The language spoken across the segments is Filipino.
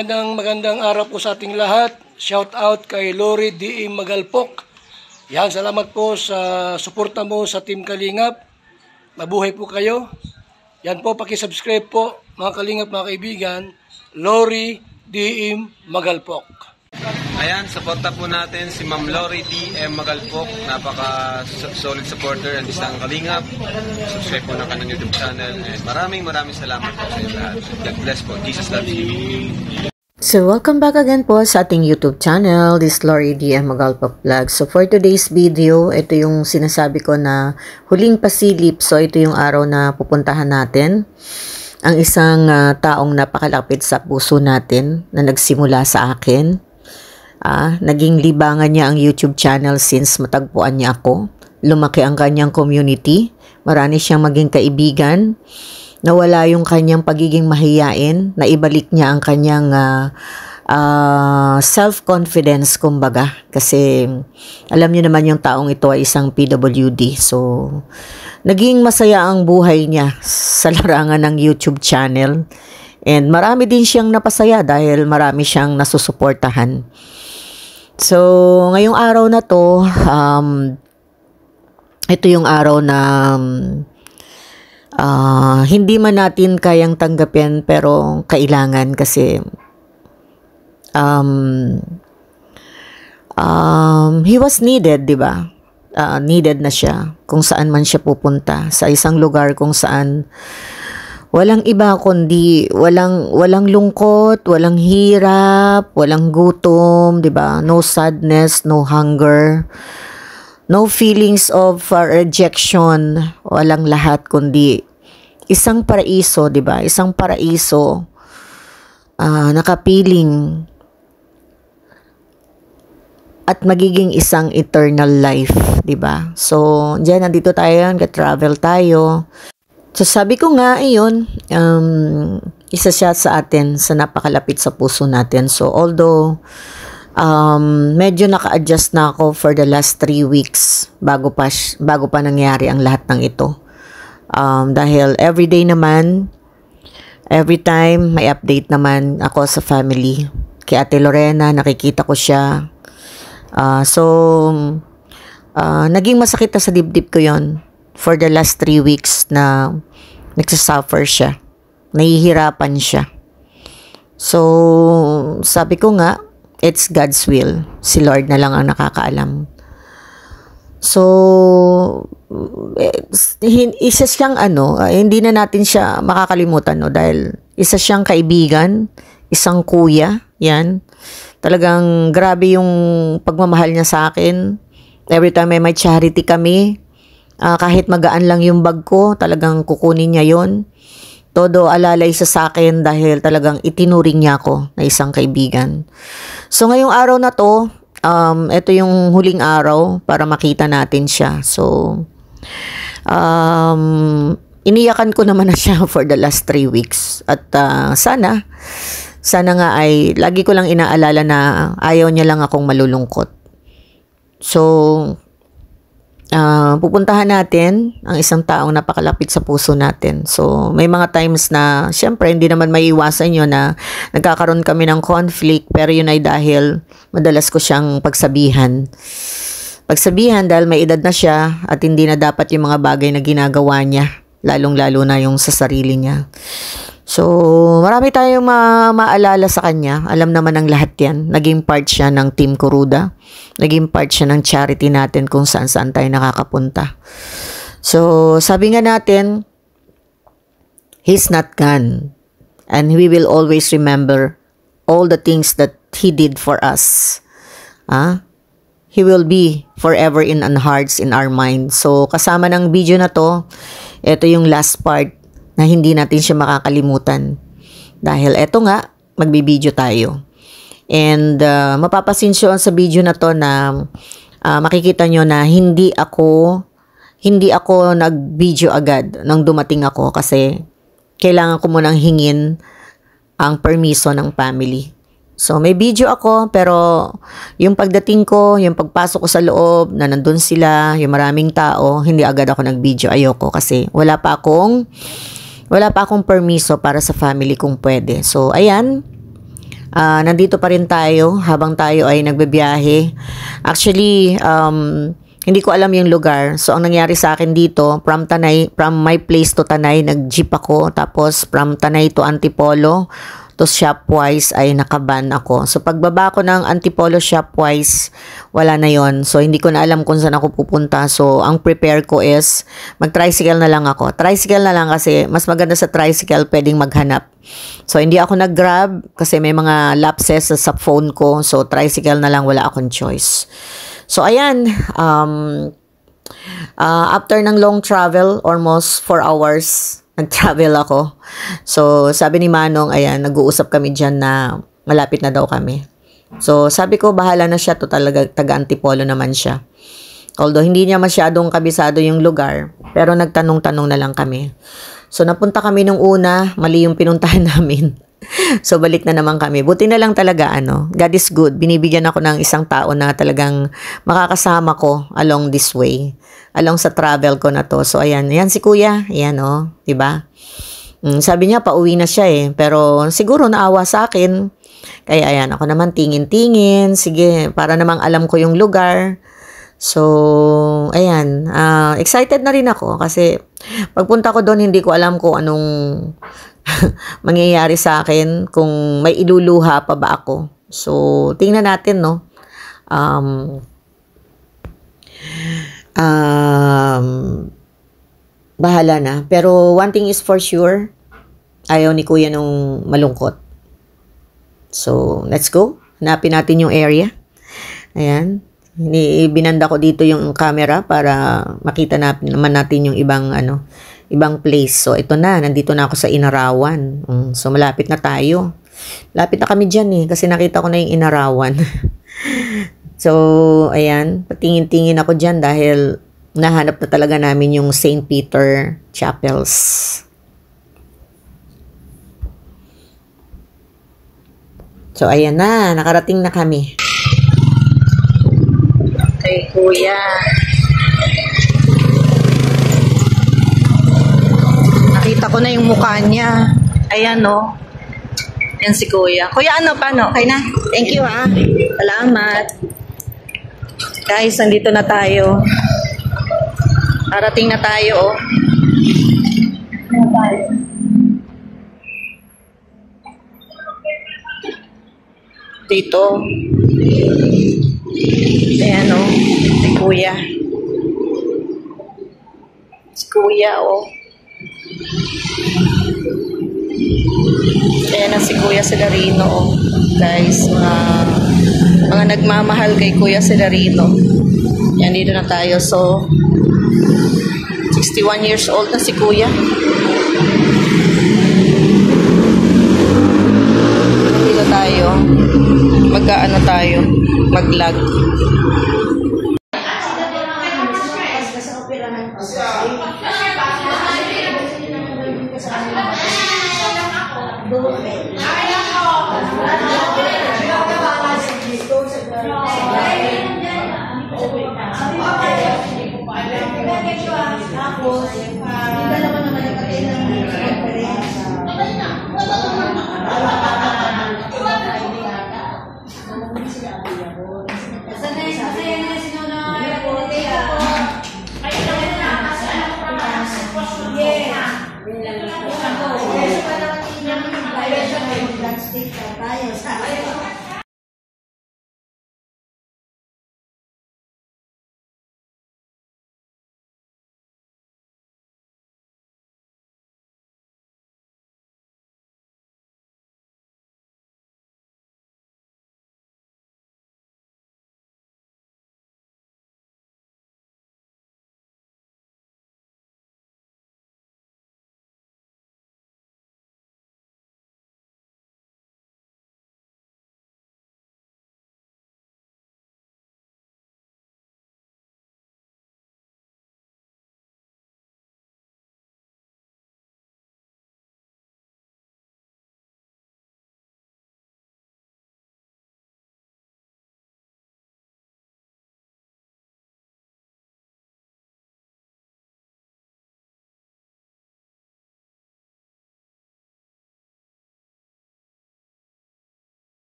magandang araw po sa ating lahat. Shout out kay Lori D. Magalpok. Yan, salamat po sa suporta mo sa Team Kalingap. Mabuhay po kayo. Yan po, paki-subscribe po mga Kalingap, mga kaibigan. Lori D. Magalpok. Ayan, suporta po natin si Ma'am Lori D. Magalpok. Napaka-solid supporter ng isang Kalingap. Subscribe po ng kanyang YouTube channel. And maraming salamat po sa inyo lahat. God bless po. Jesus loves you. So, welcome back again po sa ating YouTube channel. This is Lori D. Magalpok Vlog. So, for today's video, ito yung sinasabi ko na huling pasilip. So, ito yung araw na pupuntahan natin. Ang isang taong napakalapit sa puso natin na nagsimula sa akin. Naging libangan niya ang YouTube channel since matagpuan niya ako. Lumaki ang kanyang community. Marami siyang maging kaibigan. Nawala yung kanyang pagiging mahiyain. Naibalik niya ang kanyang self-confidence, kumbaga. Kasi alam niyo naman yung taong ito ay isang PWD. So, naging masaya ang buhay niya sa larangan ng YouTube channel. And marami din siyang napasaya dahil marami siyang nasusuportahan. So, ngayong araw na to, ito yung araw na hindi man natin kayang tanggapin pero kailangan kasi he was needed, di ba? Needed na siya kung saan man siya pupunta, sa isang lugar kung saan walang iba kundi walang lungkot, walang hirap, walang gutom, 'di ba? No sadness, no hunger, no feelings of rejection, walang lahat kundi isang paraiso, 'di ba? Isang paraiso nakapiling at magiging isang eternal life, 'di ba? So, diyan nandito tayo, nag-travel tayo. So, sabi ko nga, ayun, isa siya sa atin, sa napakalapit sa puso natin. So, although, medyo naka-adjust na ako for the last 3 weeks bago pa nangyari ang lahat ng ito. Dahil everyday naman, every time, may update naman ako sa family. Kay Ate Lorena, nakikita ko siya. Naging masakit na sa dibdib ko yon for the last 3 weeks na nagsasuffer siya. Nahihirapan siya. So, sabi ko nga, it's God's will. Si Lord na lang ang nakakaalam. So, isa siyang hindi na natin siya makakalimutan, no? Dahil isa siyang kaibigan, isang kuya, yan. Talagang grabe yung pagmamahal niya sa akin. Every time may charity kami, kahit magaan lang yung bag ko, talagang kukunin niya yon. Todo alalay sa akin dahil talagang itinuring niya ako na isang kaibigan. So ngayong araw na to, ito yung huling araw para makita natin siya. So, iniyakan ko naman na siya for the last 3 weeks. At sana nga ay lagi ko lang inaalala na ayaw niya lang akong malulungkot. So, pupuntahan natin ang isang taong napakalapit sa puso natin. So, may mga times na, syempre, hindi naman maiiwasan yun na nagkakaroon kami ng conflict, pero yun ay dahil madalas ko siyang pagsabihan. Pagsabihan dahil may edad na siya at hindi na dapat yung mga bagay na ginagawa niya, lalong-lalo na yung sa sarili niya. So, marami tayong maalala sa kanya. Alam naman ng lahat yan. Naging part siya ng Team Kuruda. Naging part siya ng charity natin kung saan-saan tayo nakakapunta. So, sabi nga natin, he's not gone. And we will always remember all the things that he did for us. He will be forever in our hearts, in our minds. So, kasama ng video na to, ito yung last part na hindi natin siya makakalimutan. Dahil eto nga, magbibideo tayo. And mapapansin siya sa video na to na makikita nyo na hindi ako nag-video agad nang dumating ako kasi kailangan ko munang hingin ang permiso ng family. So may video ako pero yung pagdating ko, yung pagpasok ko sa loob na nandun sila, yung maraming tao, hindi agad ako nag-video. Ayoko kasi wala pa akong permiso para sa family kung pwede. So, ayan. nandito pa rin tayo habang tayo ay nagbebiyahe. Actually, hindi ko alam yung lugar. So, ang nangyari sa akin dito, from my place to Tanay, nag-jeep ako. Tapos, from Tanay to Antipolo, to Shopwise ay nakaban ako. So, pagbaba ko ng Antipolo Shopwise, wala na yon. So, hindi ko na alam kung saan ako pupunta. So, ang prepare ko is, mag-tricycle na lang ako. Tricycle na lang kasi, mas maganda sa tricycle, pwedeng maghanap. So, hindi ako nag-grab kasi may mga lapses sa phone ko. So, tricycle na lang, wala akong choice. So, ayan, after ng long travel, almost 4 hours, nag-travel ako. So, sabi ni Manong, ayan, nag-uusap kami dyan na malapit na daw kami. So, sabi ko, bahala na siya to, talaga, taga-Antipolo naman siya. Although, hindi niya masyadong kabisado yung lugar, pero nagtanong-tanong na lang kami. So, napunta kami nung una, mali yung pinuntahan namin. So, balik na naman kami. Buti na lang talaga, God is good. Binibigyan ako ng isang tao na talagang makakasama ko along this way. Along sa travel ko na to. So, ayan. Ayan si Kuya. Ayan, diba? Sabi niya, pauwi na siya eh. Pero, siguro naawa sa akin. Kaya, ayan. Ako naman tingin-tingin. Sige, para namang alam ko yung lugar. So, ayan. Excited na rin ako kasi pagpunta ko doon, hindi ko alam kung anong mangyayari sa akin, kung may iluluha pa ba ako. So, tingnan natin, no? Bahala na. Pero one thing is for sure, ayaw ni Kuya nung malungkot. So, let's go. Hanapin natin yung area. Ayan. Binanda ko dito yung camera para makita naman natin yung ibang place. So, ito na. Nandito na ako sa Inarawan. So, malapit na tayo. Lapit na kami dyan eh. Kasi nakita ko na yung Inarawan. So, ayan. Patingin-tingin ako dyan dahil nahanap na talaga namin yung St. Peter Chapels. So, ayan na. Nakarating na kami. Kay Kuya. Nakita ko na yung mukha niya. Ayan, no. Yan si Kuya. Kuya, paano? Okay na? Thank you, ha. Salamat. Guys, nandito na tayo. Arating na tayo, Dito. Ayan, si Kuya. Si Kuya, Ayan na si Kuya Celarino, guys. Mga nagmamahal kay Kuya Celarino. Yan, dito na tayo. So, 61 years old na si Kuya. Dito tayo. Mag-vlog.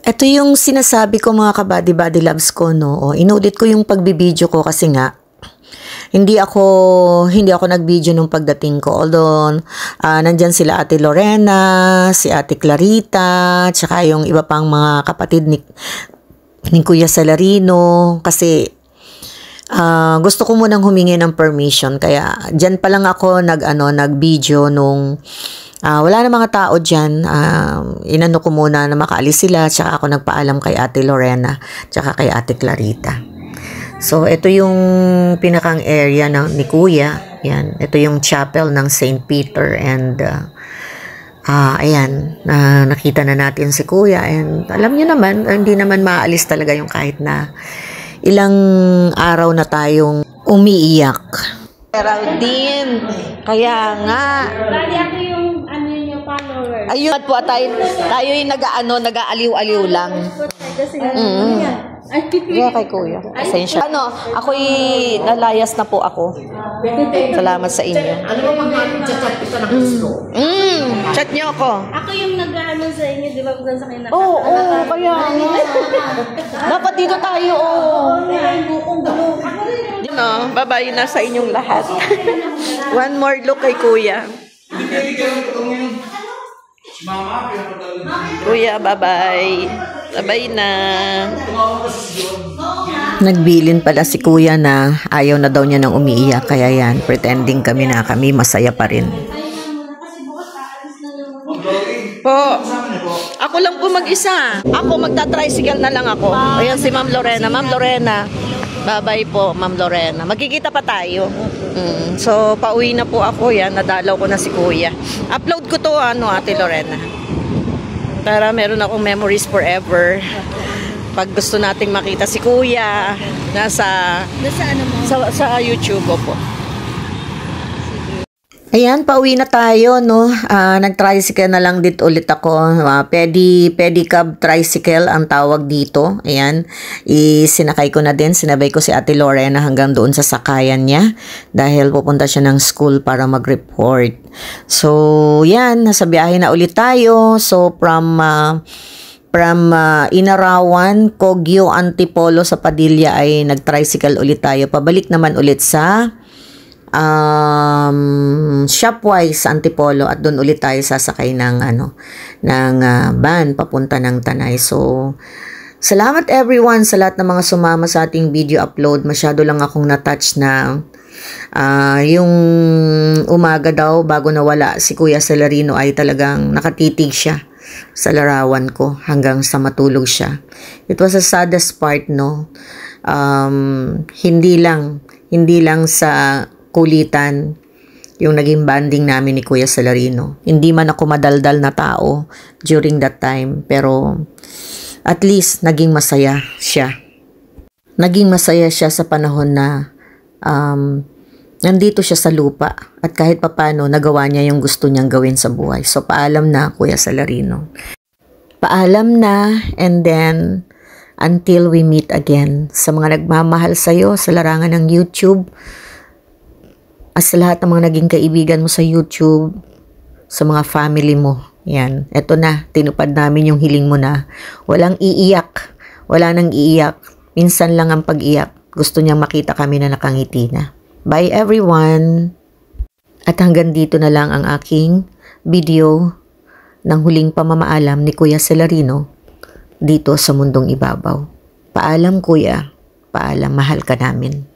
Ito yung sinasabi ko mga kabady-body loves ko, no. O, inulit ko yung pagbibideo ko kasi nga hindi ako nag-video nung pagdating ko. Although nandyan sila Ate Lorena, si Ate Clarita, tsaka yung iba pang mga kapatid ni Kuya Salarino kasi gusto ko munang humingi ng permission kaya dyan pa lang ako nag-video nung wala na mga tao dyan. Inano ko muna na makaalis sila, tsaka ako nagpaalam kay Ate Lorena, tsaka kay Ate Clarita. So, ito yung pinakang area ni Kuya. Yan. Ito yung chapel ng St. Peter and ayan, nakita na natin si Kuya and alam niyo naman, hindi naman maalis talaga yung kahit na ilang araw na tayong umiiyak. Geraldine, kaya nga. Bali ako yung yung follower. Ayun po tayo yung nag-aaliw-aliw lang. Kasi Kaya kay Kuya. Pasensya. Ako'y nalayas na po ako. Salamat sa inyo. Ano ba mga chat kita ng gusto? Chat niyo ako. ako yung nag-ano sa inyo, di ba? Kung sa akin Oo, kaya nga. Dapat dito tayo, bye-bye na sa inyong lahat. One more look kay Kuya. Kuya, bye-bye. Bye-bye na. Nagbilin pala si Kuya na ayaw na daw niya nang umiiyak. Kaya yan, pretending kami na kami masaya pa rin. Po, ako lang po mag-isa. Ako magta-tricycle na lang ako. Ayan si Ma'am Lorena. Ma'am Lorena, bye-bye po, Ma'am Lorena. Magkikita pa tayo. So, pauwi na po ako. Yan, nadalaw ko na si Kuya. Upload ko to, Ate Lorena. Para meron akong memories forever. Pag gusto nating makita si Kuya, nasa sa YouTube po. Ayan, pauwi na tayo, no? Nag-tricycle na lang dito ulit ako. Pedicab tricycle ang tawag dito. Ayan, isinakay ko na din. Sinabay ko si Ate Lorena hanggang doon sa sakayan niya. Dahil pupunta siya ng school para mag-report. So, yan, nasa biyahe na ulit tayo. So, from Inarawan, Kogyo, Antipolo sa Padilla ay nag-tricycle ulit tayo. Pabalik naman ulit sa Shopwise sa Antipolo at doon ulit tayo sasakay ng van papunta ng Tanay. So, salamat everyone sa lahat ng mga sumama sa ating video upload. Masyado lang akong na-touch na yung umaga daw bago nawala si Kuya Salarino ay talagang nakatitig siya sa larawan ko hanggang sa matulog siya. It was the saddest part, no? Hindi lang sa kulitan yung naging banding namin ni Kuya Salarino. Hindi man ako madaldal na tao during that time, pero at least naging masaya siya. Naging masaya siya sa panahon na nandito siya sa lupa at kahit papano nagawa niya yung gusto niyang gawin sa buhay. So paalam na, Kuya Salarino. Paalam na, and then until we meet again. Sa mga nagmamahal sa'yo sa larangan ng YouTube, at sa lahat ng mga naging kaibigan mo sa YouTube, sa mga family mo, yan. Eto na, tinupad namin yung hiling mo na walang iiyak. Wala nang iiyak. Minsan lang ang pag-iyak. Gusto niyang makita kami na nakangiti na. Bye everyone! At hanggang dito na lang ang aking video ng huling pamamaalam ni Kuya Salarino dito sa Mundong Ibabaw. Paalam Kuya, paalam, mahal ka namin.